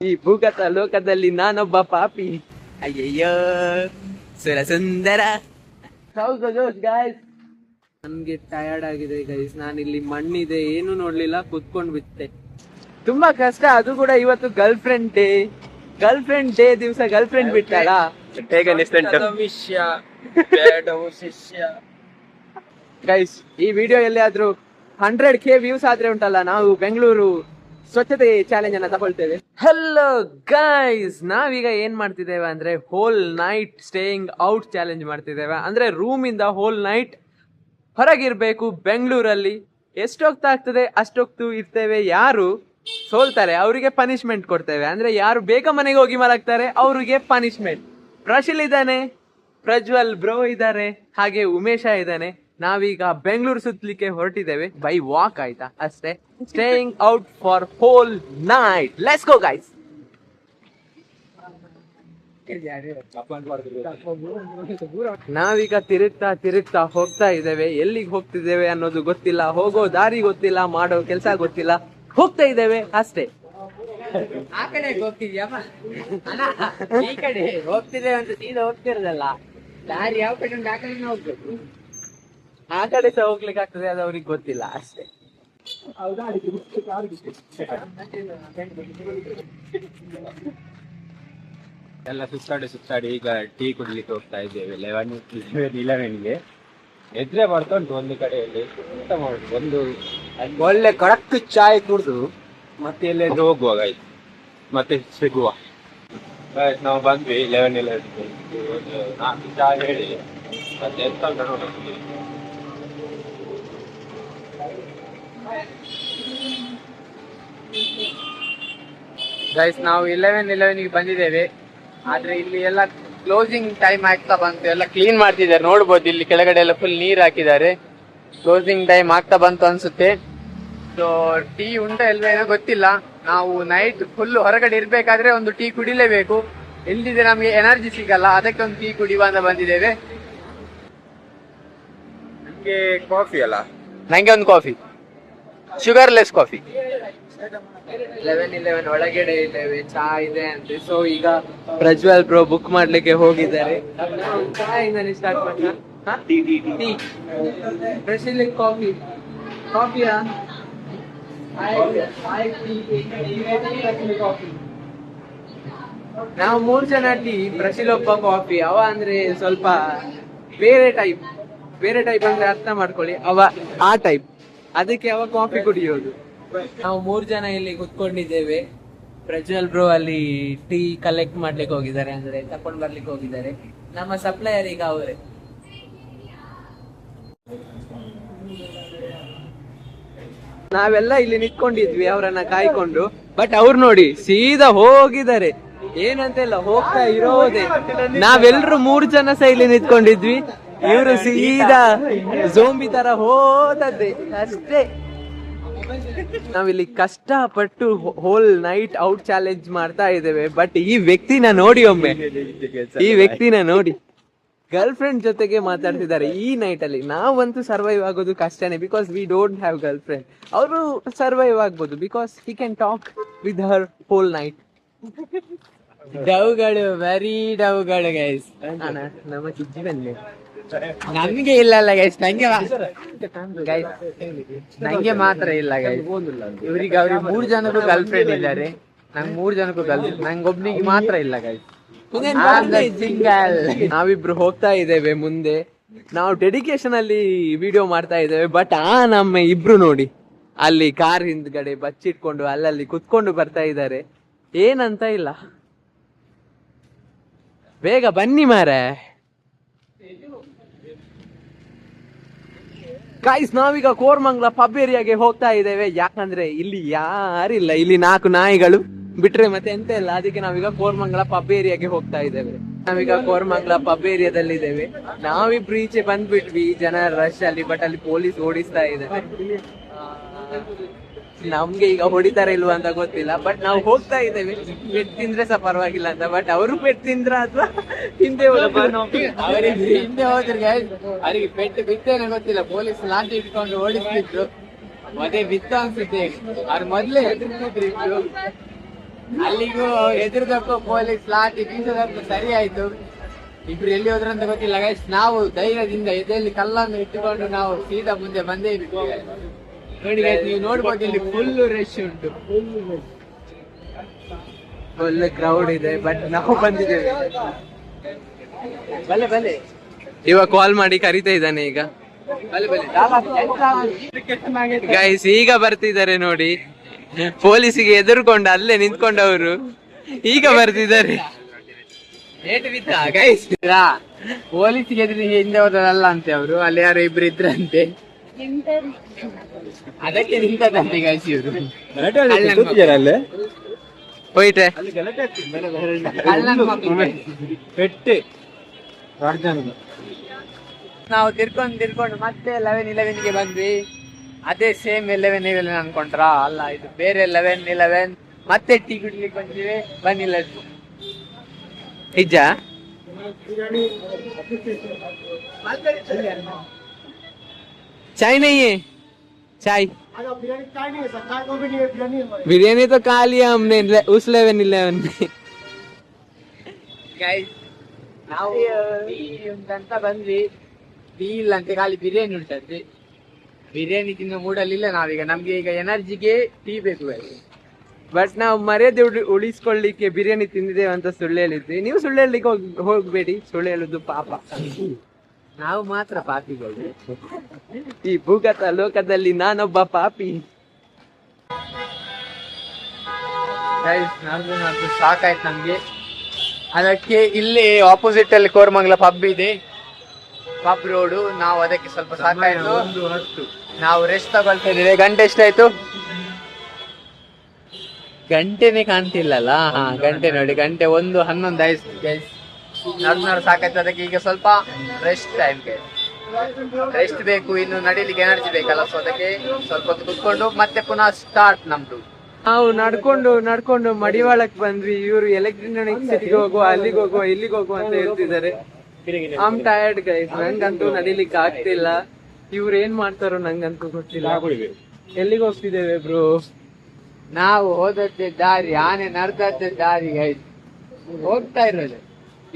ಈ ಭೂಗತ ಲೋಕದಲ್ಲಿ ನಾನೊಬ್ಬ ಪಾಪಿ. ಅಯ್ಯಯ್ಯೋ ಸುರ ಸುಂದರ. ನನ್ಗೆ ಟಯರ್ಡ್ ಆಗಿದೆ ಗೈಸ್. ನಾನಿಲ್ಲಿ ಮಣ್ಣಿದೆ ಏನು ನೋಡ್ಲಿಲ್ಲ, ಕುತ್ಕೊಂಡ್ ಬಿಟ್ಟೆ. ತುಂಬಾ ಕಷ್ಟ. ಅದು ಕೂಡ ಇವತ್ತು ಗರ್ಲ್ ಫ್ರೆಂಡ್ ಡೇ ದಿವಸ ಗರ್ಲ್ ಫ್ರೆಂಡ್ ಬಿಟ್ಟಲ್ಲ. ಹೇಗೆ ವಿಷಯ ಶಿಷ್ಯ ಗೈಸ್. ಈ ವಿಡಿಯೋ ಎಲ್ಲಿಯಾದ್ರೂ 100K ವ್ಯೂಸ್ ಆದ್ರೆ ಉಂಟಲ್ಲ, ನಾವು ಬೆಂಗಳೂರು ಸ್ವಚ್ಛತೆ ಚಾಲೆಂಜ್ ಅನ್ನ ತಗೊಳ್ತೇವೆ. ಹಲೋ ಗೈಸ್, ನಾವೀಗ ಏನ್ ಮಾಡ್ತಿದ್ದೇವೆ ಅಂದ್ರೆ hole night staying out challenge ಮಾಡ್ತಿದ್ದೇವೆ. ಅಂದ್ರೆ ರೂಮ್ ಇಂದ ಹೋಲ್ ನೈಟ್ ಹೊರಗಿರ್ಬೇಕು ಬೆಂಗಳೂರಲ್ಲಿ. ಎಷ್ಟೊತ್ತು ಆಗ್ತದೆ ಅಷ್ಟೊತ್ತು ಇರ್ತೇವೆ. ಯಾರು ಸೋಲ್ತಾರೆ ಅವರಿಗೆ ಪನಿಷ್ಮೆಂಟ್ ಕೊಡ್ತೇವೆ. ಅಂದ್ರೆ ಯಾರು ಬೇಗ ಮನೆಗೆ ಹೋಗಿ ಮಲಗ್ತಾರೆ ಅವರಿಗೆ ಪನಿಷ್ಮೆಂಟ್. ಪ್ರಶಿಲ್ ಇದ್ದಾನೆ, ಪ್ರಜ್ವಲ್ ಬ್ರೋ ಇದ್ದಾರೆ, ಹಾಗೆ ಉಮೇಶ ಇದ್ದಾನೆ. ನಾವೀಗ ಬೆಂಗಳೂರು ಸುತ್ತಲಿಕ್ಕೆ ಹೊರಟಿದ್ದೇವೆ ಬೈ ವಾಕ್, ಆಯ್ತಾ ಅಷ್ಟೇ. Staying out for hole night. Let's go guys. ನಾವೀಗ ತಿರುಗ್ತಾ ಹೋಗ್ತಾ ಇದ್ದೇವೆ. ಎಲ್ಲಿಗೆ ಹೋಗ್ತಿದ್ದೇವೆ ಅನ್ನೋದು ಗೊತ್ತಿಲ್ಲ, ಹೋಗೋ ದಾರಿ ಗೊತ್ತಿಲ್ಲ, ಮಾಡೋ ಕೆಲಸ ಗೊತ್ತಿಲ್ಲ, ಹೋಗ್ತಾ ಇದ್ದೇವೆ ಅಷ್ಟೇ. ಆ ಕಡೆ ಹೋಗ್ತಿದ್ಯಮ್ಮ, ಈ ಕಡೆ ಹೋಗ್ತಿದ್ದೇವೆ ಅಂತ ಸೀದಾ ಹೋಗ್ತಿರೋದಲ್ಲ. ದಾರಿ ಯಾವ ಕಡೆ ಉಂಟು ಆ ಕಡೆ ಹೋಗ್ಬೇಕು. ಆ ಕಡೆ ಸಹ ಹೋಗ್ಲಿಕ್ಕೆ ಆಗ್ತದೆ, ಅದು ಅವ್ರಿಗೆ ಗೊತ್ತಿಲ್ಲ ಅಷ್ಟೇ. ಎಲ್ಲ ಸುತ್ತಾಡಿ ಈಗ ಟೀ ಕುಡ್ಲಿಕ್ಕೆ ಹೋಗ್ತಾ ಇದ್ದೇವೆ. 11ಗೆ ಎದ್ರೆ ಬರ್ತಾ ಉಂಟು ಒಂದು ಕಡೆಯಲ್ಲಿ. ಎಂತ ಮಾಡುದು, ಒಂದು ಒಳ್ಳೆ ಕಡಕ್ ಚಾಯ್ ಕುಡ್ದು ಮತ್ತೆ ಎಲ್ಲೆಂದ್ರೆ ಹೋಗುವಾಗ ಆಯ್ತು, ಮತ್ತೆ ಸಿಗುವ. ನಾವು ಬಂದ್ವಿ 11 4 ಚಾಯ್ ಹೇಳಿ ಮತ್ತೆ ಎಂತ ನೋಡೋದು. ಗೈಸ್, ನಾವು 11ಗೆ ಬಂದಿದ್ದೇವೆ. ಆದ್ರೆ ಇಲ್ಲಿ ಎಲ್ಲ ಕ್ಲೋಸಿಂಗ್ ಟೈಮ್ ಆಗ್ತಾ ಬಂತು. ಎಲ್ಲ ಕ್ಲೀನ್ ಮಾಡ್ತಿದ್ದಾರೆ, ನೋಡ್ಬೋದು. ಇಲ್ಲಿ ಕೆಳಗಡೆ ಎಲ್ಲ ಫುಲ್ ನೀರ್ ಹಾಕಿದ್ದಾರೆ. ಕ್ಲೋಸಿಂಗ್ ಟೈಮ್ ಆಗ್ತಾ ಬಂತು ಅನ್ಸುತ್ತೆ. ಸೊ ಟೀ ಉಂಟಾ ಇಲ್ವೇನೋ ಗೊತ್ತಿಲ್ಲ. ನಾವು ನೈಟ್ ಫುಲ್ ಹೊರಗಡೆ ಇರ್ಬೇಕಾದ್ರೆ ಒಂದು ಟೀ ಕುಡಿಲೇಬೇಕು. ಇಲ್ದಿದ್ರೆ ನಮ್ಗೆ ಎನರ್ಜಿ ಸಿಗಲ್ಲ. ಅದಕ್ಕೆ ಒಂದು ಟೀ ಕುಡಿಯುವ ಅಂತ ಬಂದಿದ್ದೇವೆ. ನಿಮ್ಗೆ ಕಾಫಿ ಅಲ್ಲ? ನಂಗೆ ಒಂದು ಕಾಫಿ, ಶುಗರ್ಲೆಸ್ ಕಾಫಿ. 11 ಒಳಗಡೆ ಇದ್ದೇವೆ, ಚಾ ಇದೆ ಅಂತೆ. ಸೊ ಈಗ ಪ್ರಜ್ವಲ್ ಬ್ರೋ ಬುಕ್ ಮಾಡ್ಲಿಕ್ಕೆ ಹೋಗಿದ್ದಾರೆ. ಚಾಯಿಂದ ಸ್ಟಾರ್ಟ್ ಮಾಡೋಣ. ಪ್ರಶಿಲ್ ಕಾಫಿ, ಕಾಫಿಯಾ? ನಾವು 3 ಜನ ಟೀ, ಪ್ರಶಿಲ್ ಒಬ್ಬ ಕಾಫಿ. ಅವ ಅಂದ್ರೆ ಸ್ವಲ್ಪ ಬೇರೆ ಟೈಪ್ ಅಂದ್ರೆ ಅರ್ಥ ಮಾಡ್ಕೊಳ್ಳಿ. ಅವ ಆ ಟೈಪ್, ಅದಕ್ಕೆ ಅವ ಕಾಫಿ ಕುಡಿಯೋದು. ನಾವು 3 ಜನ ಇಲ್ಲಿ ಕುತ್ಕೊಂಡಿದ್ದೇವೆ. ಪ್ರಜ್ವಲ್ ಬ್ರೋ ಅಲ್ಲಿ ಟೀ ಕಲೆಕ್ಟ್ ಮಾಡ್ಲಿಕ್ಕೆ ಹೋಗಿದ್ದಾರೆ, ಅಂದ್ರೆ ತಕೊಂಡ್ ಬರ್ಲಿಕ್ಕೆ ಹೋಗಿದ್ದಾರೆ. ನಮ್ಮ ಸಪ್ಲೈಯರ್ ಈಗ ಅವರೇ. ನಾವೆಲ್ಲ ಇಲ್ಲಿ ನಿಂತ್ಕೊಂಡಿದ್ವಿ ಅವರನ್ನ ಕಾಯ್ಕೊಂಡು. ಬಟ್ ಅವ್ರು ನೋಡಿ ಸೀದಾ ಹೋಗಿದ್ದಾರೆ. ಏನಂತೆಲ್ಲ ಹೋಗ್ತಾ ಇರೋದೆ. ನಾವೆಲ್ಲರೂ 3 ಜನ ಸಹ ಇಲ್ಲಿ ನಿಂತ್ಕೊಂಡಿದ್ವಿ. ಇವರು ಸೀದಾ ಝೋಂಬಿ ತರ ಹೋದದ್ದೆ ಅಷ್ಟೇ. ನಾವಿಲ್ಲಿ ಕಷ್ಟಪಟ್ಟು ಹೋಲ್ ನೈಟ್ ಔಟ್ ಚಾಲೆಂಜ್ ಮಾಡ್ತಾ ಇದ್ದೇವೆ. ಬಟ್ ಈ ವ್ಯಕ್ತಿನ ನೋಡಿ, ಒಮ್ಮೆ ಈ ವ್ಯಕ್ತಿನ ನೋಡಿ, ಗರ್ಲ್ ಫ್ರೆಂಡ್ ಜೊತೆಗೆ ಮಾತಾಡ್ತಿದ್ದಾರೆ ಈ ನೈಟ್ ಅಲ್ಲಿ. ನಾವಂತೂ ಸರ್ವೈವ್ ಆಗೋದು ಕಷ್ಟನೇ, because we don't have girlfriend. ಅವರು ಸರ್ವೈವ್ ಆಗ್ಬೋದು because he can talk with her whole night. ಡವ್ಗಳು, ವೆರಿ ಡವ್ಗಳು ಗೈಸ್. ನಮ್ಮ ಚಿಜ್ಜಿ ಬಂದ್ವಿ. ನಮ್ಗೆ ಇಲ್ಲಲ್ಲ ಗೈಸ್, ನಂಗೆ ಮಾತ್ರ ಇಲ್ಲ ಗೈಸ್. ಅವ್ರಿಗೆ 3 ಜನಕ್ಕೂ ಗರ್ಲ್ ಫ್ರೆಂಡ್ ಇದ್ದಾರೆ. ನಂಗೆ 3 ಜನಕ್ಕೂ ಗರ್ಲ್ ಫ್ರೆಂಡ್, ನಂಗೊಬ್ನಿಗೆ ಮಾತ್ರ ಇಲ್ಲ ಗೈಸ್. ನಾವಿಬ್ರು ಹೋಗ್ತಾ ಇದ್ದೇವೆ ಮುಂದೆ. ನಾವು ಡೆಡಿಕೇಶನ್ ಅಲ್ಲಿ ವಿಡಿಯೋ ಮಾಡ್ತಾ ಇದ್ದೇವೆ. ಬಟ್ ನಮ್ಮ ಇಬ್ರು ನೋಡಿ ಅಲ್ಲಿ ಕಾರ್ ಹಿಂದ್ಗಡೆ ಬಚ್ಚಿಟ್ಕೊಂಡು ಅಲ್ಲಲ್ಲಿ ಕುತ್ಕೊಂಡು ಬರ್ತಾ ಇದ್ದಾರೆ. ಏನಂತ ಇಲ್ಲ, ಬೇಗ ಬನ್ನಿ ಮಾರೆ. ಗೈಸ್, ನಾವೀಗ ಕೋರ್ಮಂಗ್ಲ ಪಬ್ ಏರಿಯಾಗೆ ಹೋಗ್ತಾ ಇದ್ದೇವೆ. ಯಾಕಂದ್ರೆ ಇಲ್ಲಿ ಯಾರಿಲ್ಲ, ಇಲ್ಲಿ 4 ನಾಯಿಗಳು ಬಿಟ್ರೆ ಮತ್ತೆ ಎಂತ ಇಲ್ಲ. ಅದಕ್ಕೆ ನಾವೀಗ ಕೋರ್ಮಂಗ್ಲ ಪಬ್ ಏರಿಯಾಗೆ ಹೋಗ್ತಾ ಇದ್ದೇವೆ. ನಾವೀಗ ಕೋರ್ಮಂಗ್ಲ ಪಬ್ ಏರಿಯಾದಲ್ಲಿ ಇದ್ದೇವೆ. ನಾವಿಬ್ರು ಈಚೆ ಬಂದ್ಬಿಟ್ವಿ ಜನ ರಶ್ ಅಲ್ಲಿ. ಬಟ್ ಅಲ್ಲಿ ಪೊಲೀಸ್ ಓಡಿಸ್ತಾ ಇದ್ದಾರೆ. ನಮ್ಗೆ ಈಗ ಹೊಡಿತಾರೆ ಇಲ್ವಾ ಅಂತ ಗೊತ್ತಿಲ್ಲ. ಬಟ್ ನಾವು ಹೋಗ್ತಾ ಇದ್ದೇವೆ. ಪೆಟ್ ತಿಂದ್ರೆ ಸಹ ಪರವಾಗಿಲ್ಲ ಅಂತ. ಬಟ್ ಅವರು ಪೆಟ್ ತಿಂದ್ರ ಅಥವಾ ಹಿಂದೆ ಹಿಂದೆ ಹೋದ್ರೆ ಅವರಿಗೆ ಪೆಟ್ಟು ಬಿತ್ತೇನೋ ಗೊತ್ತಿಲ್ಲ. ಪೊಲೀಸ್ ಲಾಂಟಿ ಇಟ್ಕೊಂಡು ಓಡಿಸ್ತಿದ್ರು. ಅದೇ ಬಿತ್ತ ಅನ್ಸುತ್ತೆ. ಅವ್ರು ಮೊದ್ಲೇ ಹೆದರ್ತಿದ್ರು. ಅಲ್ಲಿಗೂ ಎದುರುದಕ್ಕೂ ಪೊಲೀಸ್ ಲಾಠಿ ಬೀಸೋದಕ್ಕೂ ಸರಿ ಆಯ್ತು. ಇಬ್ರು ಎಲ್ಲಿ ಹೋದ್ರು ಅಂತ ಗೊತ್ತಿಲ್ಲ ಗೈಸ್. ನಾವು ಧೈರ್ಯದಿಂದ ಎದೆಯಲ್ಲಿ ಕಲ್ಲನ್ನು ಇಟ್ಟುಕೊಂಡು ನಾವು ಸೀದಾ ಮುಂದೆ ಬಂದೇ ಇದ್ವಿ. ನೋಡಿ ಗೈಸ್, ನೀವು ನೋಡ್ಬೋದು ಇಲ್ಲಿ ಫುಲ್ ರಶ್ ಉಂಟು, ಫುಲ್ ಕ್ರೌಡ್ ಇದೆ. ಬಟ್ ನಾವು ಬಂದಿದ್ದೇವೆ. ಬಲೆ ಬಲೆ ಇವಾಗ ಕಾಲ್ ಮಾಡಿ ಕರಿತಾ ಇದ್ದಾನೆ ಈಗ. ಬಲೆ ಬಲೆ ಗೈಸ್ ಈಗ ಬರ್ತಿದ್ದಾರೆ ನೋಡಿ, ಪೊಲೀಸಿಗೆ ಎದುರುಕೊಂಡು ಅಲ್ಲೇ ನಿಂತ್ಕೊಂಡವರು ಈಗ ಬರ್ತಿದ್ದಾರೆ. ಗೈಸ್ ಪೊಲೀಸಿಗೆ ಎದುರು ಹಿಂದೆ ಹೋದಲ್ಲ ಅಂತೆ ಅವರು, ಅಲ್ಲಿ ಯಾರು ಇಬ್ರು ಇದ್ರಂತೆ, ಅದಕ್ಕೆ ನಿಂತದಂತೆ ಗೈಸ್ ಇವರು. ಹೋಯ್ತೆ ನಾವು ತಿರ್ಕೊಂಡು ಮತ್ತೆ 11-11 ಬಂದ್ವಿ. ಅದೇ ಸೇಮ್ 11-11 ಅನ್ಕೊಂಡ್ರ, ಅಲ್ಲ ಇದು ಬೇರೆ 11-11. ಮತ್ತೆ ಟೀ ಕುಡ್ಲಿಕ್ಕೆ ಬಂದಿವಿ, ಬನ್ನಿಲ್ಲ ನಿಜ. चाय नहीं है? चाय बिरयानी तो खा लिया हमने उस 11-11 में. ಗೈಸ್ ನಾವು ಟೀ ಉಂಟಂತ ಬಂದ್ವಿ. ಟೀ ಇಲ್ಲ ಅಂತೆ, ಖಾಲಿ ಬಿರಿಯಾನಿ ಉಂಟಂತೆ. ಬಿರಿಯಾನಿ ತಿನ್ನೋ ಮೂಡಲ್ಲಿಲ್ಲ ನಾವೀಗ, ನಮ್ಗೆ ಈಗ ಎನರ್ಜಿಗೆ ಟೀ ಬೇಕು ಗೈಸ್. ಬಟ್ ನಾವು ಮರ್ಯಾದೆ ಉಳಿಸ್ಕೊಳ್ಳಿಕ್ಕೆ ಬಿರಿಯಾನಿ ತಿಂದಿದ್ದೇವೆ ಅಂತ ಸುಳ್ಳು ಹೇಳಿದ್ವಿ. ನೀವು ಸುಳ್ಳು ಹೇಳಲಿಕ್ಕೆ ಹೋಗ್ಬೇಡಿ, ಸುಳ್ಳು ಹೇಳುದು ಪಾಪ. ನಾವು ಮಾತ್ರ ಪಾಪಿಗಳು. ಈ ಭೂಗತ ಲೋಕದಲ್ಲಿ ನಾನೊಬ್ಬ ಪಾಪಿ. ಗೈಸ್ ನಮ್ದು ಸಾಕಾಯ್ತು ನಮ್ಗೆ. ಅದಕ್ಕೆ ಇಲ್ಲಿ ಆಪೋಸಿಟ್ ಅಲ್ಲಿ ಕೋರಮಂಗಲ ಪಬ್ ಇದೆ, ಪಬ್ ರೋಡು. ನಾವು ಅದಕ್ಕೆ ಸ್ವಲ್ಪ ಸಾಕಾಯ್ತು, ನಾವು ರೆಸ್ಟ್ ತಗೊಳ್ತಾ ಇದ್ದೀವಿ. ಗಂಟೆ ಎಷ್ಟಾಯ್ತು? ಗಂಟೆನೆ ಕಾಣ್ತಿಲ್ಲಲ್ಲ. ಹಾ ಗಂಟೆ ನೋಡಿ, ಗಂಟೆ 1:11 ಆಯ್ತು ಗೈಸ್. ನಡ್ನಾರು ಸಾಕಾಯ್ತು, ಅದಕ್ಕೆ ಈಗ ಸ್ವಲ್ಪ ರೆಸ್ಟ್ ಟೈಮ್. ರೆಸ್ಟ್ ಬೇಕು, ಇನ್ನು ನಡೀಲಿಕ್ಕೆ ಎನರ್ಜಿ ಬೇಕಲ್ಲ, ಸೊ ಅದಕ್ಕೆ ಸ್ವಲ್ಪ ಹೊತ್ತು ಕುತ್ಕೊಂಡು ಮತ್ತೆ ಪುನಃ ಸ್ಟಾರ್ಟ್ ನಮ್ದು. ನಾವು ನಡ್ಕೊಂಡು ಮಡಿವಾಳಕ್ ಬಂದ್ವಿ. ಇವರು ಎಲೆಕ್ಟ್ರಾನಿಕ್ ಸಿಟಿಗೆ ಹೋಗುವ, ಅಲ್ಲಿಗೆ ಹೋಗುವ, ಇಲ್ಲಿಗೆ ಹೋಗುವ ಅಂತ ಹೇಳ್ತಿದ್ದಾರೆ. ಐ ಆಮ್ ಟಯರ್ಡ್ ಗೈಸ್, ನಂಗಂತೂ ನಡೀಲಿಕ್ಕೆ ಆಗ್ತಿಲ್ಲ. ಇವ್ರು ಏನ್ ಮಾಡ್ತಾರೋ ನಂಗಂತೂ ಗೊತ್ತಿಲ್ಲ. ಎಲ್ಲಿಗೆ ಹೋಗ್ತಿದ್ದೇವೆ ಬ್ರೋ? ನಾವು ಹೋದದ್ದೇ ದಾರಿ, ಆನೆ ನಡೆದದ್ದೇ ದಾರಿ ಗೈಸ್, ಹೋಗ್ತಾ ಇರೋದು.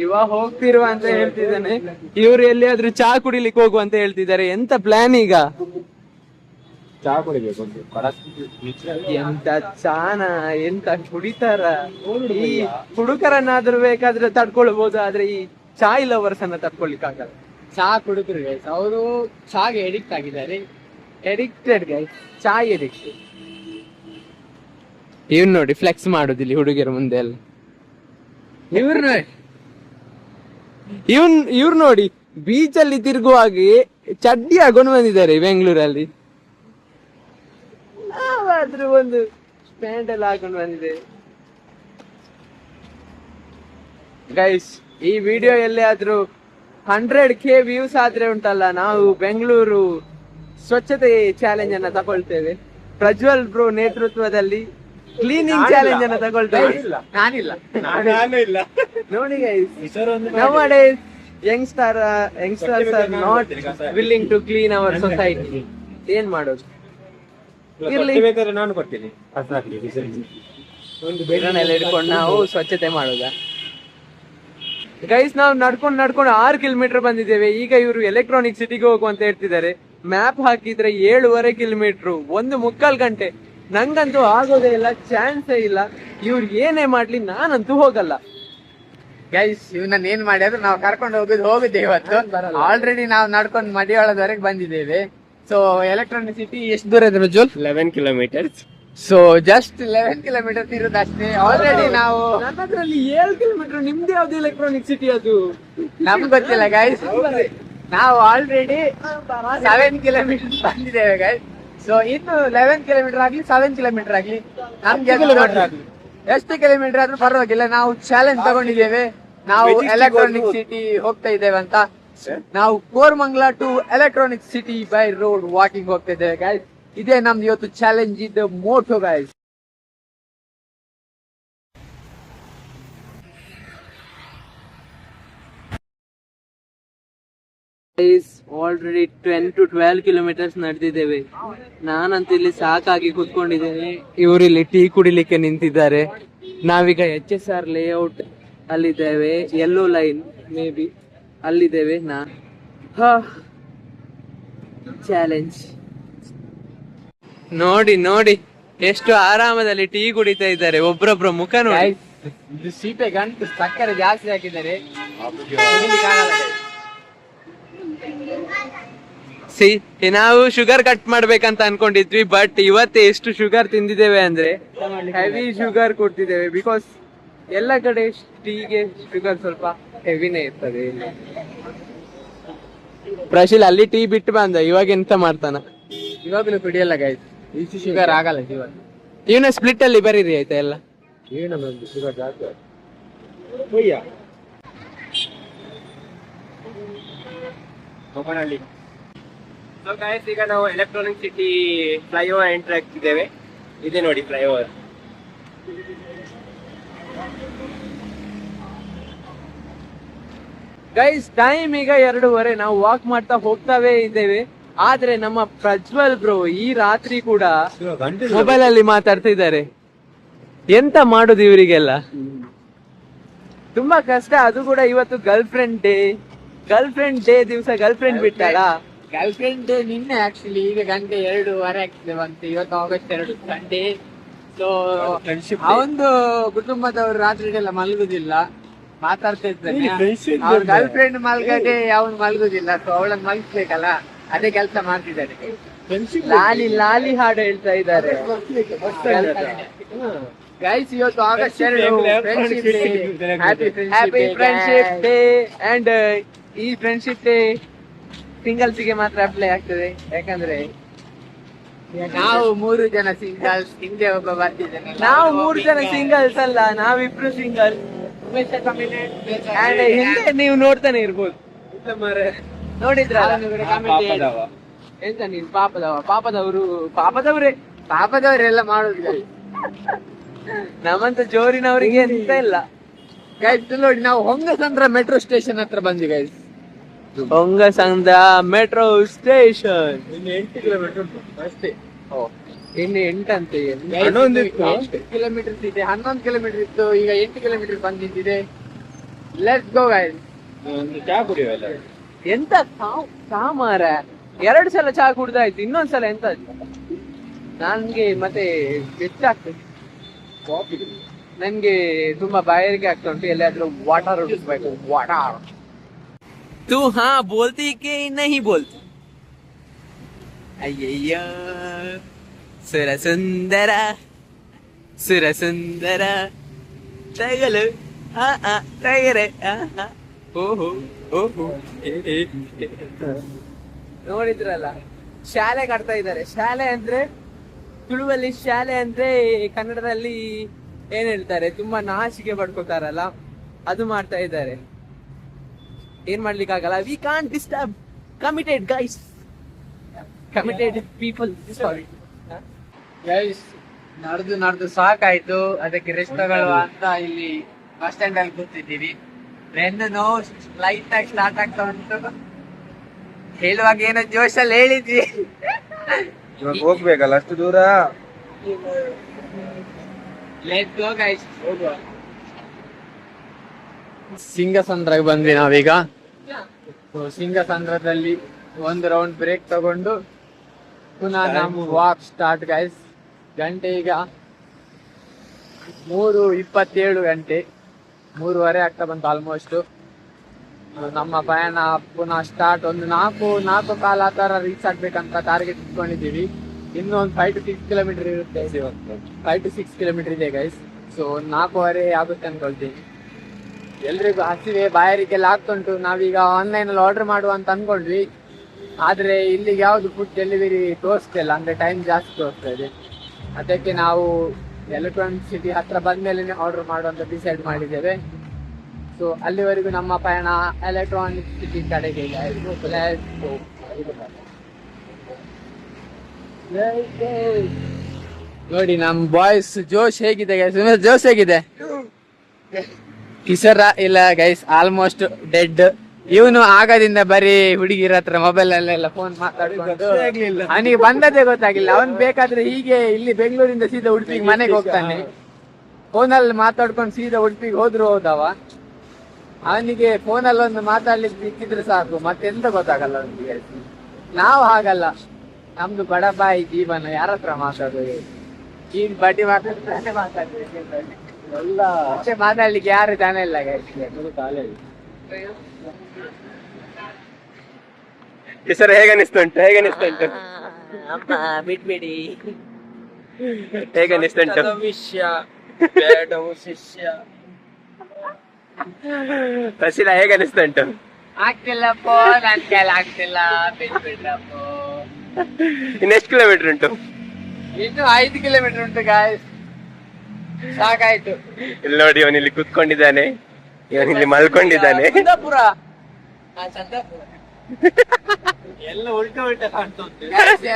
ಇವಾಗ ಹೋಗ್ತಿರುವ ಅಂತ ಹೇಳ್ತಿದ್ದಾನೆ. ಇವ್ರು ಎಲ್ಲಿಯಾದ್ರೂ ಚಾ ಕುಡಿಲಿಕ್ಕೆ ಹೋಗುವ ಅಂತ ಹೇಳ್ತಿದ್ದಾರೆ. ಎಂತ ಪ್ಲಾನ್ ಈಗ? ಚಾ ಕುಡಿಬೇಕು. ಎಂತ ಚಾನ ಎಂತ ಕುಡಿತಾರ? ಈ ಹುಡುಗರನ್ನಾದ್ರೂ ಬೇಕಾದ್ರೆ ತಡ್ಕೊಳ್ಬಹುದು, ಆದ್ರೆ ಈ ಚಾಯ್ ಲವರ್ಸ್ ಅನ್ನ ತಡ್ಕೊಳ್ಲಿಕ್ಕೆ ಆಗಲ್ಲ. ಚಾ ಕುಡಿದ್ರು ಗೈಸ್, ಅವರು ಚಾಗೆ ಎಡಿಕ್ಟ್ ಆಗಿದ್ದಾರೆ. ಎಡಿಕ್ಟೆಡ್ ಗೈಸ್, ಚಾಯ್ ಎಡಿಕ್ಟ್. ಇವ್ನು ನೋಡಿ ಫ್ಲೆಕ್ಸ್ ಮಾಡುದಿಲ್ಲ ಹುಡುಗಿಯರ ಮುಂದೆ ಎಲ್ಲ. ಇವ್ರು ನೋಡಿ ಬೀಚ್ ಅಲ್ಲಿ ತಿರುಗುವಾಗಿ ಚಡ್ಡಿ ಹಾಕೊಂಡು ಬಂದಿದ್ದಾರೆ ಬೆಂಗಳೂರಲ್ಲಿ. ನಾವಾದ್ರೂ ಒಂದು ಪ್ಯಾಂಟ್ ಎಲ್ಲ ಹಾಕೊಂಡು ಬಂದಿದ್ದೇವೆ. ಗೈಸ್ ಈ ವಿಡಿಯೋ ಎಲ್ಲಿಯಾದ್ರೂ 100K ವ್ಯೂಸ್ ಆದ್ರೆ ಉಂಟಲ್ಲ, ನಾವು ಬೆಂಗಳೂರು ಸ್ವಚ್ಛತೆ ಚಾಲೆಂಜ್ ಅನ್ನ ತಗೊಳ್ತೇವೆ. ಪ್ರಜ್ವಲ್ ಬ್ರೋ ನೇತೃತ್ವದಲ್ಲಿ ಕ್ಲೀನಿಂಗ್ ಚಾಲೆಂಜ್ ಅನ್ನ ತಗೊಳ್ತೇವೆ. ನಾನಿಲ್ಲ. ನೋಡಿ guys, nowadays youngsters are not willing to clean our society. ಏನ್ ಮಾಡೋದು? ಇರ್ಲಿ, ನಾನು ಕೊಡ್ತೀನಿ. ಇದನ್ನೆಲ್ಲ ಹಿಡ್ಕೊಂಡು ನಾವು ಸ್ವಚ್ಛತೆ ಮಾಡೋದ. ಗೈಸ್ ನಾವು ನಡ್ಕೊಂಡು 6 ಕಿಲೋಮೀಟರ್ ಬಂದಿದ್ದೇವೆ. ಈಗ ಇವರು ಎಲೆಕ್ಟ್ರಾನಿಕ್ ಸಿಟಿಗೆ ಹೋಗುವ ಅಂತ ಹೇಳ್ತಿದ್ದಾರೆ. ಮ್ಯಾಪ್ ಹಾಕಿದ್ರೆ 7.5 ಕಿಲೋಮೀಟರ್, 1.25 ಗಂಟೆ. ನಂಗಂತೂ ಆಗೋದೇ ಇಲ್ಲ, ಚಾನ್ಸೇ ಇಲ್ಲ. ಇವ್ರು ಏನೇ ಮಾಡ್ಲಿ ನಾನಂತೂ ಹೋಗಲ್ಲ. ಗೈಸ್ ಇವನ್ನ ಏನ್ ಮಾಡಿದ್ರು ನಾವು ಕರ್ಕೊಂಡು ಹೋಗಿದ್ದೆ ಇವತ್ತು. ಆಲ್ರೆಡಿ ನಾವು ನಡ್ಕೊಂಡು ಮಡಿವಾಳದವರೆಗೆ ಬಂದಿದ್ದೇವೆ. ಸೊ ಎಲೆಕ್ಟ್ರಾನಿಕ್ ಸಿಟಿ ಎಷ್ಟು ದೂರ ಇದೆ Prajwal? 11 kilometres. So just 11 kilometre ಇರೋದಷ್ಟೇ. ಆಲ್ರೆಡಿ ನಾವು ನನ್ನದ್ರಲ್ಲಿ 7 ಕಿಲೋಮೀಟರ್. ನಿಮ್ದು ಯಾವ್ದು ಎಲೆಕ್ಟ್ರಾನಿಕ್ ಸಿಟಿ ಅದು? ನಮ್ಗೆ ಗೊತ್ತಿಲ್ಲ ಗೈಸ್. ನಾವು ಆಲ್ರೆಡಿ 7 ಕಿಲೋಮೀಟರ್ ಬಂದಿದ್ದೇವೆ ಗೈಸ್. ಸೊ ಇನ್ನು 11 ಕಿಲೋಮೀಟರ್ ಆಗ್ಲಿ 7 ಕಿಲೋಮೀಟರ್ ಆಗ್ಲಿ ನಮ್ಗೆ ಎಷ್ಟು ಕಿಲೋಮೀಟರ್ ಆದ್ರೂ ಪರವಾಗಿಲ್ಲ. ನಾವು ಚಾಲೆಂಜ್ ತಗೊಂಡಿದ್ದೇವೆ, ನಾವು ಎಲೆಕ್ಟ್ರಾನಿಕ್ ಸಿಟಿ ಹೋಗ್ತಾ ಇದ್ದೇವೆ ಅಂತ. ನಾವು Koramangala to electronic city by road walking ಹೋಗ್ತಾ ಇದ್ದೇವೆ ಗೈಸ್. ಇದೇ ನಮ್ದು ಇವತ್ತು ಚಾಲೆಂಜ್ ಇದ್ದ motto guys. Already 10 to 12 kilometres ನಡೆದಿದ್ದೇವೆ. ನಾನಂತೂ ಇಲ್ಲಿ ಸಾಕಾಗಿ ಕುತ್ಕೊಂಡಿದ್ದೇನೆ. ಇವರು ಇಲ್ಲಿ ಟೀ ಕುಡಿಲಿಕ್ಕೆ ನಿಂತಿದ್ದಾರೆ. ನಾವೀಗ HSR ಲೇಔಟ್ ಅಲ್ಲಿದ್ದೇವೆ, ಯೆಲ್ಲೋ ಲೈನ್ ಮೇ ಬಿ ಅಲ್ಲಿದ್ದೇವೆ. ಚಾಲೆಂಜ್ ನೋಡಿ ನೋಡಿ ಎಷ್ಟು ಆರಾಮದಲ್ಲಿ ಟೀ ಕುಡಿತಾ ಇದ್ದಾರೆ, ಒಬ್ರೊಬ್ರ ಮುಖ ನೋಡಿ. ಇದು ಸೀಟೆ ಗಂಟು ಸಕ್ಕರೆ ಜಾಸ್ತಿ ಹಾಕಿದ್ದಾರೆ. ನಾವು ಶುಗರ್ ಕಟ್ ಮಾಡ್ಬೇಕಂತ ಅನ್ಕೊಂಡಿದ್ವಿ, ಬಟ್ ಇವತ್ತೇ ಎಷ್ಟು ಶುಗರ್ ತಿಂದಿದ್ದೇವೆ ಅಂದ್ರೆ ಹೆವಿ ಶುಗರ್ ಕೊಡ್ತಿದ್ದೇವೆ. ಬಿಕಾಸ್ ಎಲ್ಲ ಕಡೆ ಟೀಗೆ ಶುಗರ್ ಸ್ವಲ್ಪ ಹೆವಿನೇ ಇರ್ತದೆ. ಪ್ರಶೀಲ್ ಅಲ್ಲಿ ಟೀ ಬಿಟ್ಟು ಬಂದ, ಇವಾಗ ಎಂತ ಮಾಡ್ತಾನ? ಇವಾಗಲೂ ಕುಡಿಯಲ್ಲ ಗೈಸ್, ಇಷ್ಟು ಶುಗರ್ ಆಗಲ್ಲ ಜೀವನ. ಇವನ ಸ್ಪ್ಲಿಟ್ ಅಲ್ಲಿ ಬರೀರಿ ಆಯ್ತಾ ಎಲ್ಲ. ಶುಗರ್ ಜಾಸ್ತಿ ಹೋಗೋಣಲ್ಲಿ. ಸೊ ಗೈಸ್, ಈಗ ನಾವು ಎಲೆಕ್ಟ್ರಾನಿಕ್ ಸಿಟಿ ಫ್ಲೈಓವರ್ ಎಂಟರ್ ಆಗ್ತಿದ್ದೇವೆ. ಇದೆ ನೋಡಿ ಫ್ಲೈಓವರ್. ಗೈಸ್ ಟೈಮ್ ಈಗ 2:30. ನಾವು ವಾಕ್ ಮಾಡ್ತಾ ಹೋಗ್ತಾವೇ ಇದ್ದೇವೆ. ಆದ್ರೆ ನಮ್ಮ ಪ್ರಜ್ವಲ್ ಬ್ರೋ ಈ ರಾತ್ರಿ ಕೂಡ ಮೊಬೈಲ್ ಅಲ್ಲಿ ಮಾತಾಡ್ತಾ ಇದ್ದಾರೆ. ಎಂತ ಮಾಡುದು ಇವರಿಗೆಲ್ಲ? ತುಂಬಾ ಕಷ್ಟ. ಅದು ಕೂಡ ಇವತ್ತು ಗರ್ಲ್ ಫ್ರೆಂಡ್ ಡೇ ದಿವಸ ಗರ್ಲ್ ಫ್ರೆಂಡ್ ಬಿಟ್ಟಾಳ. ಗರ್ಲ್ ಫ್ರೆಂಡ್ ನಿನ್ನೆ ಆಕ್ಚುಲಿ. ಈಗ ಗಂಟೆ 2:30 ಆಗ್ತದೆ ಬಂತು. ಇವತ್ತು ಆಗಸ್ಟ್ 2 ಸಂಡೇ. ಸೊ ಅವೊಂದು ಕುಟುಂಬದವರು ರಾತ್ರಿಗೆಲ್ಲ ಮಲಗುದಿಲ್ಲ, ಮಾತಾಡ್ತಾ ಇದ್ದಾನೆ. ಅವ್ರ ಗರ್ಲ್ ಫ್ರೆಂಡ್ ಮಲ್ಗದೆ ಅವನು ಮಲಗುದಿಲ್ಲ. ಸೊ ಅವಳನ್ನ ಮಲಗಿಸ್ಬೇಕಲ್ಲ, ಅದೇ ಕೆಲಸ ಮಾಡ್ತಿದ್ದಾರೆ. ಲಾಲಿ ಲಾಲಿ ಹಾಡು ಹೇಳ್ತಾ ಇದ್ದಾರೆ. ಗೈಸ್, ಇವತ್ತು August 2 happy friendship day. And ಈ ಫ್ರೆಂಡ್ಶಿಪ್ ಡೇ ಸಿಂಗಲ್ಸ್ ಗೆ ಮಾತ್ರ ಅಪ್ಲೈ ಆಗ್ತದೆ. ಯಾಕಂದ್ರೆ ನಾವು 3 ಜನ ಸಿಂಗಲ್ಸ್, ಹಿಂದೆ ಒಬ್ಬ ಬರ್ತಿದ್ದಾನೆ. ನಾವು 3 ಜನ ಸಿಂಗಲ್ಸ್ ಅಲ್ಲ, ನಾವಿಬ್ರು ಸಿಂಗಲ್. ಅಂಡ್ ಹಿಂದೆ ನೀವು ನೋಡ್ತಾನೆ ಇರ್ಬೋದು, ನೋಡಿದ್ರ? ಎಂತ ನೀನ್ ಪಾಪದವರೆಲ್ಲ ಮಾಡುದು. ನಮ್ಮಂತ ಜೋರಿನವರಿಗೆ ಎಂತ ಇಲ್ಲ. ಗೈಸ್ ನೋಡಿ, ನಾವು ಹೊಂಗಸಂದ್ರ ಮೆಟ್ರೋ ಸ್ಟೇಷನ್ ಹತ್ರ ಬಂದ್ವಿ guys. Hongasandra metro station 8 kilometre ಅಷ್ಟೇ. ಇನ್ನು 8 ಅಂತೆ. 8 ಕಿಲೋಮೀಟರ್ ಇದೆ, 11 ಕಿಲೋಮೀಟರ್ ಇತ್ತು, ಈಗ 8 ಕಿಲೋಮೀಟರ್ ಬಂದಿದೆ. Let's go guys. ಚಾ ಕುಡಿಯುವಲ್ಲ. ಎಂತ ಮಾರ 2 ಸಲ ಚಹಾ ಕುಡ್ದಾಯ್ತು, ಇನ್ನೊಂದ್ಸಲ ಎಂತ ನನ್ಗೆ ಮತ್ತೆ ಹೆಚ್ಚಾಗ್ತದೆ. ನನ್ಗೆ ತುಂಬಾ ಬಾಯಾರಿಕೆ ಆಗ್ತಾ ಉಂಟು. ಎಲ್ಲಾದ್ರೂ ವಾಟರ್ ಹುಡುಕ್ಬೇಕು. ವಾಟರ್ तू हाँ बोलती कि नहीं बोलती? अय्यो सुर सुंदर तगಲು ತಗರೆ ಓಹೋ ಓಹೋ. ನೋಡಿದ್ರಲ್ಲ, ಶಾಲೆ ಕಟ್ತಾ ಇದ್ದಾರೆ. ಶಾಲೆ ಅಂದ್ರೆ ತುಳುವಲ್ಲಿ ಶಾಲೆ ಅಂದ್ರೆ ಕನ್ನಡದಲ್ಲಿ ಏನ್ ಹೇಳ್ತಾರೆ, ತುಂಬಾ ನಾಚಿಕೆ ಪಡ್ಕೋತಾರಲ್ಲ, ಅದು ಮಾಡ್ತಾ ಇದ್ದಾರೆ. ಏನ್ ಮಾಡ್ಲಿಕ್ಕಾಗಲ್ಲ. We can't disturb committed guys, committed people. Sorry guys, ನಡೆದು ಸಾಕಾಯ್ತು. ಅದಕ್ಕೆ ರೆಸ್ಟ್ ತಗೊಳ್ಳುವ ಅಂತ ಇಲ್ಲಿ ಬಸ್ ಸ್ಟ್ಯಾಂಡ್ ಅಲ್ಲಿ ಕೂತಿದ್ದೀವಿ. ಬೆನ್ನು ಲೈಟ್ ಆಗಿ ಸ್ಟಾರ್ಟ್ ಆಗ್ತಾ ಉಂಟು. ಹೇಳುವಾಗ ಏನೋ ಜೋಶಲ್ಲಿ ಹೇಳಿದ್ವಿ, ಇವಾಗ ಹೋಗ್ಬೇಕಲ್ಲ ಅಷ್ಟು ದೂರ. ಲೆಟ್ಸ್ ಗೋ ಗೈಸ್, ಹೋಗುವ. ಸಿಂಗಸಂದ್ರಗೆ ಬಂದ್ವಿ ನಾವೀಗ. ಸಿಂಗಸಂದ್ರದಲ್ಲಿ ಒಂದು ರೌಂಡ್ ಬ್ರೇಕ್ ತಗೊಂಡು ಪುನಃ ನಮ್ಮ ವಾಕ್ ಸ್ಟಾರ್ಟ್ ಗೈಸ್. ಗಂಟೆ ಈಗ 3:27 ಗಂಟೆ, 3:30 ಆಗ್ತಾ ಬಂತು ಆಲ್ಮೋಸ್ಟ್. ನಮ್ಮ ಪಯಣ ಪುನಃ ಸ್ಟಾರ್ಟ್. ಒಂದು 4 ಕಾಲ ಆ ತರ ರೀಚ್ ಆಗ್ಬೇಕಂತ ಟಾರ್ಗೆಟ್ ಇಟ್ಕೊಂಡಿದ್ದೀವಿ. ಇನ್ನು ಒಂದು 5 to 6 ಕಿಲೋಮೀಟರ್ ಇರುತ್ತೆ. 5 to 6 ಕಿಲೋಮೀಟರ್ ಇದೆ ಗೈಸ್. ಸೊ 4:30 ಆಗುತ್ತೆ ಅನ್ಕೊಳ್ತೀನಿ. ಎಲ್ರಿಗೂ ಹಸಿವೆ, ಬಾಯಾರಿಕೆಲ್ಲ ಆಗ್ತುಂಟು. ನಾವೀಗ ಆನ್ಲೈನ್ ಅಲ್ಲಿ ಆರ್ಡರ್ ಮಾಡುವ ಅಂತ ಅನ್ಕೊಂಡ್ವಿ, ಆದ್ರೆ ಇಲ್ಲಿಗೆ ಯಾವ್ದು ಫುಡ್ ಡೆಲಿವರಿ ತೋರಿಸ್ತಿಲ್ಲ, ಅಂದ್ರೆ ಟೈಮ್ ಜಾಸ್ತಿ ತೋರಿಸ್ತಾ ಇದೆ. ಅದಕ್ಕೆ ನಾವು ಎಲೆಕ್ಟ್ರಾನಿಕ್ ಸಿಟಿ ಹತ್ರ ಬಂದ್ಮೇಲೆ ಆರ್ಡರ್ ಮಾಡುವಂತ ಡಿಸೈಡ್ ಮಾಡಿದ್ದೇವೆ. ಸೊ ಅಲ್ಲಿವರೆಗೂ ನಮ್ಮ ಪಯಣ ಎಲೆಕ್ಟ್ರಾನಿಕ್ ಸಿಟಿ ಕಡೆಗೆ. ನೋಡಿ ನಮ್ ಬಾಯ್ಸ್ ಜೋಶ್ ಹೇಗಿದೆ ಗೈಸ್? ಜೋಶ್ ಹೇಗಿದೆ? ಕಿಶೋರ ಇಲ್ಲ ಗೈಸ್, ಆಲ್ಮೋಸ್ಟ್ ಡೆಡ್. ಇವನು ಆಗದಿಂದ ಬರೀ ಹುಡುಗಿರ ಹತ್ರ ಮೊಬೈಲ್ ಅಲ್ಲೆಲ್ಲ ಫೋನ್ ಮಾತಾಡ್ಕೊಂಡು ಅವನಿಗೆ ಬಂದದೇ ಗೊತ್ತಾಗಿಲ್ಲ. ಅವನ್ ಬೇಕಾದ್ರೆ ಹೀಗೆ ಇಲ್ಲಿ ಬೆಂಗಳೂರಿಂದ ಸೀದಾ ಉಡುಪಿಗೆ ಮನೆಗೆ ಹೋಗ್ತಾನೆ. ಫೋನಲ್ಲಿ ಮಾತಾಡ್ಕೊಂಡು ಸೀದಾ ಉಡುಪಿಗೆ ಹೋದ್ರು ಹೋದವ. ಅವನಿಗೆ ಫೋನಲ್ಲಿ ಒಂದು ಮಾತಾಡ್ಲಿಕ್ಕೆ ಸಿಕ್ಕಿದ್ರೆ ಸಾಕು, ಮತ್ತೆಂತ ಗೊತ್ತಾಗಲ್ಲ ಅವನಿಗೆ. ನಾವು ಹಾಗಲ್ಲ, ನಮ್ದು ಬಡಬಾಯಿ ಜೀವನ, ಯಾರ ಹತ್ರ ಮಾತಾಡೋದು? ಈ ಬಡ್ಡಿ ಮಾತಾಡ್ಬೇಕು ಎಲ್ಲ ಮಾತಾಡ್ಲಿಕ್ಕೆ ಯಾರು ತಾನೇ ಇಲ್ಲ. ಸರ್ ಹೇಗನಿಸ್ತುಂಟು? ಅಮ್ಮ ಬಿಟ್ಬಿಡಿ. ಹೇಗನಿಸ್ತುಂಟು? ವಿಷಯ ಬೇಡವು ಶಿಷ್ಯ. ಹಸಿಲ ಹೇಗನಿಸ್ತುಂಟು? ಆಗ್ತಿಲ್ಲಪ್ಪ, ನನ್ ಕೈಲಿ ಆಗ್ತಿಲ್ಲ, ಬಿಟ್ಬಿಡ್ರಪ್ಪ. ಇನ್ನೆಷ್ಟು ಕಿಲೋಮೀಟರ್ ಉಂಟು? ಇನ್ನು 5 ಕಿಲೋಮೀಟರ್ ಉಂಟು ಗಾಯ್ಸ್, ಸಾಕಾಯ್ತು. ಇಲ್ಲಿ ನೋಡಿ, ಇವನಿಲ್ಲಿ ಕುತ್ಕೊಂಡಿದ್ದಾನೆ, ಇವನಿಲ್ಲಿ ಮಲ್ಕೊಂಡಿದ್ದಾನೆ. ಕುಂದಾಪುರ ಎಲ್ಲ ಉಲ್ಟಾ ಕಾಣ್ತಾ ಉಂಟು.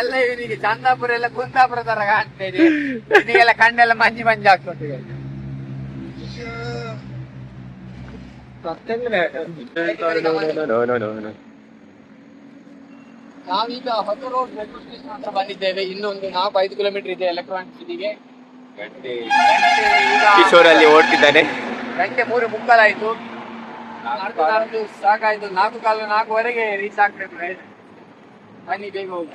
ಎಲ್ಲ ಇವನಿಗೆ ಚಂದಾಪುರ ಎಲ್ಲ ಕುಂದಾಪುರ ತರ ಕಾಣ್ತಾ ಇದೆ. ಇವನಿಗೆಲ್ಲ ಕಣ್ಣೆಲ್ಲ ಮಂಜಿ ಆಗ್ತದೆ. ನಾವೀಗ ಹೊಸ ರೋಡ್ ಮೆಟ್ರೋ ಸ್ಟೇಷನ್ ಹತ್ರ ಬಂದಿದ್ದೇವೆ. ಇನ್ನೊಂದು 4-5 ಕಿಲೋಮೀಟರ್ ಇದೆ ಎಲೆಕ್ಟ್ರಾನಿಕ್ ಸಿಟಿಗೆ. ಕಿಶೋರಲ್ಲಿ ಓಡ್ತಿದ್ದಾನೆ. 3:45 ಆಯ್ತು. ನಡೆದು ಸಾಕಾಯ್ತು. 4:15-4:00ವರೆಗೆ ರೀಚ್ ಆಗ್ಬೇಕು. ಬನ್ನಿ ಬೇಗ ಹೋಗ.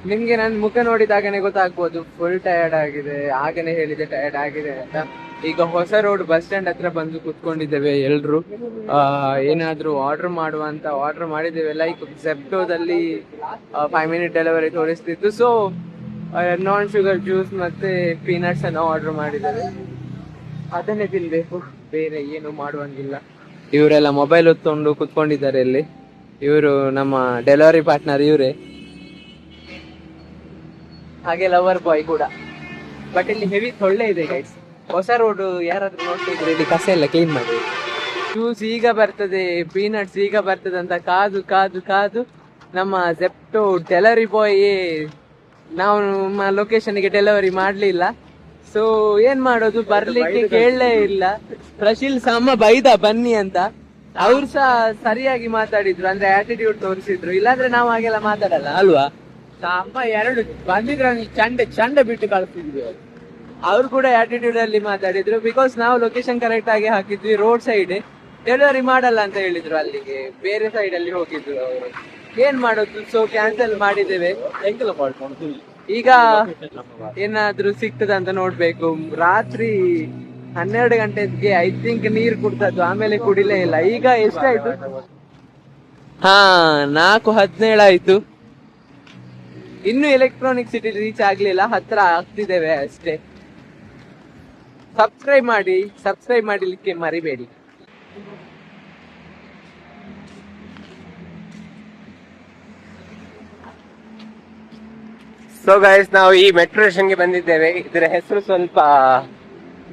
ನಿಮ್ಗೆ ನನ್ನ ಮುಖ ನೋಡಿದಾಗನೇ ಗೊತ್ತಾಗ್ಬೋದು ಫುಲ್ ಟಯರ್ಡ್ ಆಗಿದೆ. ಆಗನೇ ಹೇಳಿದೆ ಟಯರ್ಡ್ ಆಗಿದೆ ಅಂತ. ಈಗ ಹೊಸ ರೋಡ್ ಬಸ್ ಸ್ಟ್ಯಾಂಡ್ ಹತ್ರ ಬಂದು ಕುತ್ಕೊಂಡಿದ್ದೇವೆ ಎಲ್ರು. ಏನಾದ್ರೂ ಆರ್ಡರ್ ಮಾಡಿದ್ದೇವೆ. ಲೈಕ್ ಜೆಪ್ಟೋದಲ್ಲಿ 5 ಮಿನಿಟ್ ಡೆಲಿವರಿ ತೋರಿಸ್ತಿತ್ತು. ಸೊ ನಾನ್ ಶುಗರ್ ಜ್ಯೂಸ್ ಮತ್ತೆ ಪೀನಟ್ಸ್ ಅನ್ನು ಆರ್ಡರ್ ಮಾಡಿದ್ದೇವೆ. ಅದನ್ನೇ ತಿನ್ಬೇಕು, ಬೇರೆ ಏನು ಮಾಡುವಂಗಿಲ್ಲ. ಇವರೆಲ್ಲ ಮೊಬೈಲ್ ಹೊತ್ಕೊಂಡು ಕುತ್ಕೊಂಡಿದ್ದಾರೆ ಇಲ್ಲಿ. ಇವರು ನಮ್ಮ ಡೆಲಿವರಿ ಪಾರ್ಟ್ನರ್ ಇವರೇ, ಹಾಗೆ ಲವರ್ ಬಾಯ್ ಕೂಡ. ಬಟ್ ಇಲ್ಲಿ ಹೆವಿ ಸೊಳ್ಳೆ ಇದೆ ಗೈಸ್. ಹೊಸ ರೋಡ್ ಯಾರಾದ್ರೂ ನೋಡ್ತಿದ್ರೆ ಇಲ್ಲಿ ಕಸ ಎಲ್ಲ ಕ್ಲೀನ್ ಮಾಡಿ. ಜ್ಯೂಸ್ ಈಗ ಬರ್ತದೆ, ಪೀನಟ್ಸ್ ಈಗ ಬರ್ತದೆ ಅಂತ ಕಾದು ಕಾದು ಕಾದು ನಮ್ಮ ಜೆಪ್ಟೋ ಡೆಲಿವರಿ ಬಾಯ್ ನಾವು ನಮ್ಮ ಲೊಕೇಶನ್ಗೆ ಡೆಲಿವರಿ ಮಾಡ್ಲಿಲ್ಲ. ಸೊ ಏನ್ ಮಾಡೋದು, ಬರ್ಲಿಕ್ಕೆ ಕೇಳಲೇ ಇಲ್ಲ. ಪ್ರಶೀಲ್ ಸಹ ಬೈದ ಬನ್ನಿ ಅಂತ. ಅವ್ರು ಸಹ ಸರಿಯಾಗಿ ಮಾತಾಡಿದ್ರು, ಅಂದ್ರೆ ಆಟಿಟ್ಯೂಡ್ ತೋರಿಸಿದ್ರು. ಇಲ್ಲಾಂದ್ರೆ ನಾವು ಹಾಗೆಲ್ಲ ಮಾತಾಡಲ್ಲ ಅಲ್ವಾ? ಅಮ್ಮ 2 ಬಂದಿದ್ರು, ಚಂಡೆ ಬಿಟ್ಟು ಕಳಿಸ್ತಿದ್ವಿ. ಅವ್ರು ಕೂಡ ಆಟಿಟ್ಯೂಡ್ ಅಲ್ಲಿ ಮಾತಾಡಿದ್ರು. ಬಿಕಾಸ್ ನಾವು ಲೊಕೇಶನ್ ಕರೆಕ್ಟ್ ಆಗಿ ಹಾಕಿದ್ವಿ. ರೋಡ್ ಸೈಡ್ ಡೆಲಿವರಿ ಮಾಡಲ್ಲ ಅಂತ ಹೇಳಿದ್ರು, ಅಲ್ಲಿಗೆ ಬೇರೆ ಸೈಡ್ ಅಲ್ಲಿ ಹೋಗಿದ್ರು ಅವರು. ಏನ್ ಮಾಡೋದು, ಸೊ ಕ್ಯಾನ್ಸಲ್ ಮಾಡಿದ್ದೇವೆ. ಈಗ ಏನಾದ್ರೂ ಸಿಗ್ತದ ಅಂತ ನೋಡ್ಬೇಕು. ರಾತ್ರಿ 12 ಗಂಟೆಗೆ ಐ ಥಿಂಕ್ ನೀರ್ ಕುಡ್ದದ್ದು, ಆಮೇಲೆ ಕುಡಿಲೇ ಇಲ್ಲ. ಈಗ ಎಷ್ಟಾಯ್ತು? 4:17 ಆಯ್ತು. ಇನ್ನು ಎಲೆಕ್ಟ್ರಾನಿಕ್ ಸಿಟಿ ರೀಚ್ ಆಗ್ಲಿಲ್ಲ, ಹತ್ರ ಆಗ್ತಿದ್ದೇವೆ ಅಷ್ಟೇ. ಸಬ್ಸ್ಕ್ರೈಬ್ ಮಾಡಲಿಕ್ಕೆ ಮರಿಬೇಡಿ. ಸೊ ಗೈಸ್, ನಾವು ಈ ಮೆಟ್ರೋ ಸ್ಟೇಷನ್ಗೆ ಬಂದಿದ್ದೇವೆ. ಇದರ ಹೆಸರು ಸ್ವಲ್ಪ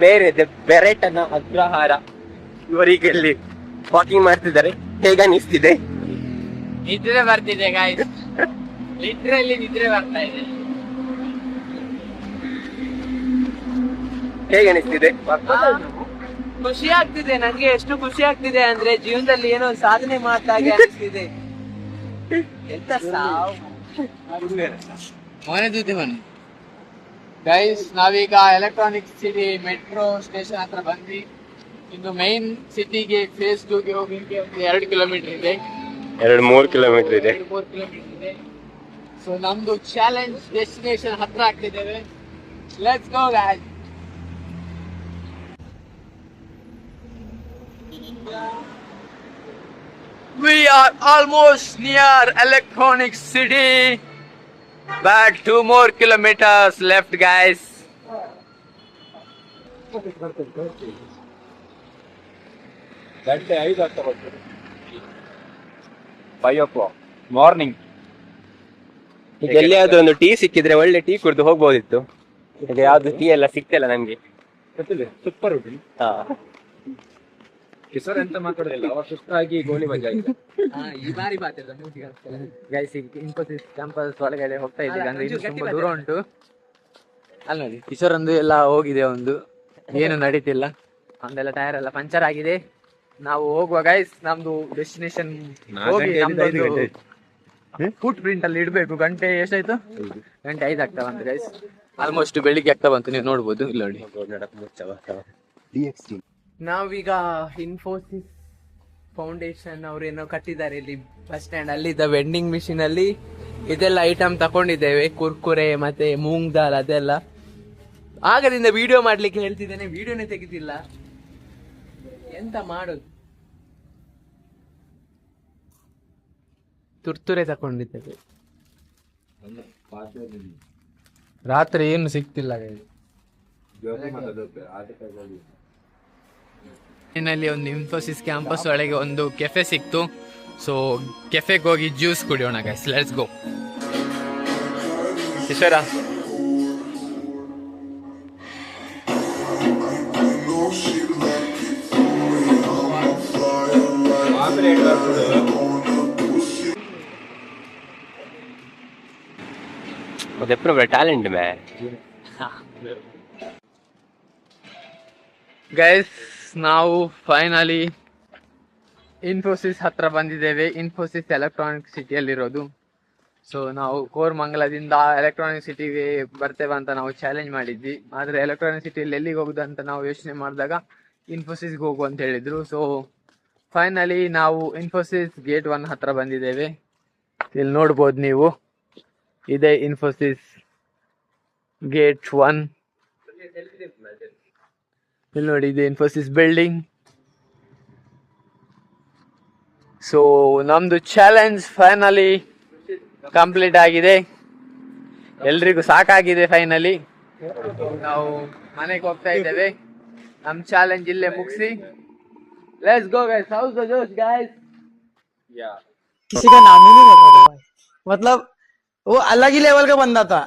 ಬೇರೆ ಇದೆ, ಬೆರೆಟನ ಅಗ್ರಹಾರ. ಇವರಿಗೆ ಇಲ್ಲಿ ವಾಕಿಂಗ್ ಮಾಡ್ತಿದ್ದಾರೆ. ಹೇಗನಿಸ್ತಿದೆ? ನಿದ್ರೆ ಬರ್ತಿದೆ ಗಾಯ್ಸ್, ಲಿಟ್ರಲಿ ನಿದ್ರೆ ಬರ್ತಾ ಇದೆ. ಹೇಗನಿಸ್ತಿದೆ? ಖುಷಿ ಆಗ್ತಿದೆ ನಂಗೆ. ಎಷ್ಟು ಖುಷಿ ಆಗ್ತಿದೆ ಅಂದ್ರೆ ಜೀವನದಲ್ಲಿ ಏನೋ ಸಾಧನೆ ಮಾಡ್ದಾಗೆ ಅನಿಸ್ತಿದೆ. ಎಂತ ಸಾವು ಗೈಸ್. ನಾವೀಗ ಎಲೆಕ್ಟ್ರಾನಿಕ್ ಸಿಟಿ ಮೆಟ್ರೋ ಸ್ಟೇಷನ್ ಹತ್ರ ಬಂದ್ವಿ. ಇನ್ನು ಮೈನ್ ಸಿಟಿಗೆ ಫೇಸ್ 2ಗೆ ಹೋಗ್ಲಿಕ್ಕೆ 2 ಕಿಲೋಮೀಟರ್ ಇದೆ. 2-3 ಕಿಲೋಮೀಟರ್ ಇದೆ. 3 ಕಿಲೋಮೀಟರ್ ಇದೆ. ಸೊ ನಮ್ದು ಚಾಲೆಂಜ್ ಡೆಸ್ಟಿನೇಷನ್ ಹತ್ರ ಆಗ್ತಿದ್ದೇವೆ. Let's go guys. We are almost near Electronic City, but 2 more kilometers left, guys. ಗಂಟೆ 5 ಆಗ್ತಾ ಬಂತು. 5 o'clock ಮಾರ್ನಿಂಗ್. ಈಗ ಎಲ್ಲಿಯಾದ್ರೂ ಒಂದು ಟೀ ಸಿಕ್ಕಿದ್ರೆ ಒಳ್ಳೆ ಟೀ ಕುಡಿದು ಹೋಗ್ಬೋದಿತ್ತು. ಈಗ ಯಾವ್ದು ಟೀ ಎಲ್ಲ ಸಿಗ್ತಿಲ್ಲ ನಮ್ಗೆ. ಸೂಪರ್ ಉಂಟು. ಕಿಶೋರ್ ಎಂತ ಮಾತಾಡೋದಿಲ್ಲ, ಅವ ಸುಸ್ತಾಗಿ ಗೋಲಿ ಮಜಾ ಆಯ್ತು. ಈ ಬಾರಿ ಗೈಸ್, ಇನ್ಫೋಸಿಸ್ ಕ್ಯಾಂಪಸ್ ಒಳಗಡೆ ಹೋಗ್ತಾ ಇದ್ದೀವಿ. ಅಂದ್ರೆ ಇದು ತುಂಬಾ ದೂರ ಉಂಟು. ಅಲ್ಲಿ ನೋಡಿ, ಕಿಶೋರ್ ಒಂದು ಎಲ್ಲ ಹೋಗಿದೆ, ಒಂದು ಏನು ನಡೀತಿಲ್ಲ. ಒಂದೆಲ್ಲ ಟೈರ್ ಎಲ್ಲ ಪಂಚರ್ ಆಗಿದೆ. ನಾವು ಹೋಗುವ ಗೈಸ್, ನಮ್ದು ಡೆಸ್ಟಿನೇಷನ್ ಹೋಗಿ ಫುಟ್ ಪ್ರಿಂಟ್ ಅಲ್ಲಿ ಇಡ್ಬೇಕು. ಗಂಟೆ ಎಷ್ಟಾಯ್ತು? ಗಂಟೆ 5 ಆಗ್ತಾ ಬಂತು ಗೈಸ್. ಆಲ್ಮೋಸ್ಟ್ ಬೆಳಿಗ್ಗೆ ಆಗ್ತಾ ಬಂತು, ನೀವು ನೋಡ್ಬೋದು ಇಲ್ಲಿ ನೋಡಿ. ನಾವೀಗ ಇನ್ಫೋಸಿಸ್ ಫೌಂಡೇಶನ್ ಅವ್ರೇನೋ ಕಟ್ಟಿದ್ದಾರೆ ಇಲ್ಲಿ ಬಸ್ ಸ್ಟ್ಯಾಂಡ್ ಅಲ್ಲಿದ್ದ ವೆಂಡಿಂಗ್ ಮಿಷಿನ್ ಅಲ್ಲಿ ಇದೆಲ್ಲ ಐಟಮ್ ತಕೊಂಡಿದ್ದೇವೆ, ಕುರ್ಕುರೆ ಮತ್ತೆ ಮೂಂಗ್ ದಾಲ್ ಅದೆಲ್ಲ. ಆಗದಿಂದ ವಿಡಿಯೋ ಮಾಡ್ಲಿಕ್ಕೆ ಹೇಳ್ತಿದ್ದೇನೆ, ವಿಡಿಯೋನೇ ತೆಗಿತಿಲ್ಲ, ಎಂತ ಮಾಡೋದು. ತುರ್ತುರೆ ತಕೊಂಡಿದ್ದೇವೆ, ರಾತ್ರಿ ಏನು ಸಿಕ್ತಿಲ್ಲ. ಏನಲ್ಲಿ ಒಂದು ಇನ್ಫೋಸಿಸ್ ಕ್ಯಾಂಪಸ್ ಒಳಗೆ ಒಂದು ಕೆಫೆ ಸಿಕ್ತು. ಸೊ ಕೆಫೆಗೆ ಹೋಗಿ ಜ್ಯೂಸ್ ಕುಡಿಯೋಣ guys, let's go. Ishwara talent ಮೇ ಗೈಸ್, ನಾವು ಫೈನಲಿ ಇನ್ಫೋಸಿಸ್ ಹತ್ರ ಬಂದಿದ್ದೇವೆ. ಇನ್ಫೋಸಿಸ್ ಎಲೆಕ್ಟ್ರಾನಿಕ್ ಸಿಟಿಯಲ್ಲಿರೋದು. ಸೊ ನಾವು ಕೋರಮಂಗಲದಿಂದ ಎಲೆಕ್ಟ್ರಾನಿಕ್ ಸಿಟಿಗೆ ಬರ್ತೇವೆ ಅಂತ ನಾವು ಚಾಲೆಂಜ್ ಮಾಡಿದ್ವಿ. ಆದರೆ ಎಲೆಕ್ಟ್ರಾನಿಕ್ ಸಿಟಿಯಲ್ಲಿ ಎಲ್ಲಿಗೆ ಹೋಗುದು ಅಂತ ನಾವು ಯೋಚನೆ ಮಾಡಿದಾಗ ಇನ್ಫೋಸಿಸ್ಗೆ ಹೋಗು ಅಂತ ಹೇಳಿದ್ರು. ಸೊ ಫೈನಲಿ ನಾವು ಇನ್ಫೋಸಿಸ್ ಗೇಟ್ 1 ಹತ್ರ ಬಂದಿದ್ದೇವೆ. ಇಲ್ಲಿ ನೋಡ್ಬೋದು ನೀವು, ಇದೆ ಇನ್ಫೋಸಿಸ್ ಗೇಟ್ 1. ಇಲ್ಲಿ ನೋಡಿ, ಇದೆ ಇನ್ಫೋಸಿಸ್ ಬಿಲ್ಡಿಂಗ್. ಸೊ ನಮ್ದು ಚಾಲೆಂಜ್ ಫೈನಲಿ ಕಂಪ್ಲೀಟ್ ಆಗಿದೆ, ಎಲ್ರಿಗೂ ಸಾಕಾಗಿದೆ. ಫೈನಲಿ ನಾವು ಮನೆಗೆ ಹೋಗ್ತಾ ಇದ್ದೇವೆ. ನಮ್ ಚಾಲೆಂಜ್ ಇಲ್ಲೇ ಮುಗಿಸಿ let's go guys. House the जोश गाइस. किसी का नाम ही नहीं रहता था भाई, मतलब वो अलग ही लेवल का बंदा था.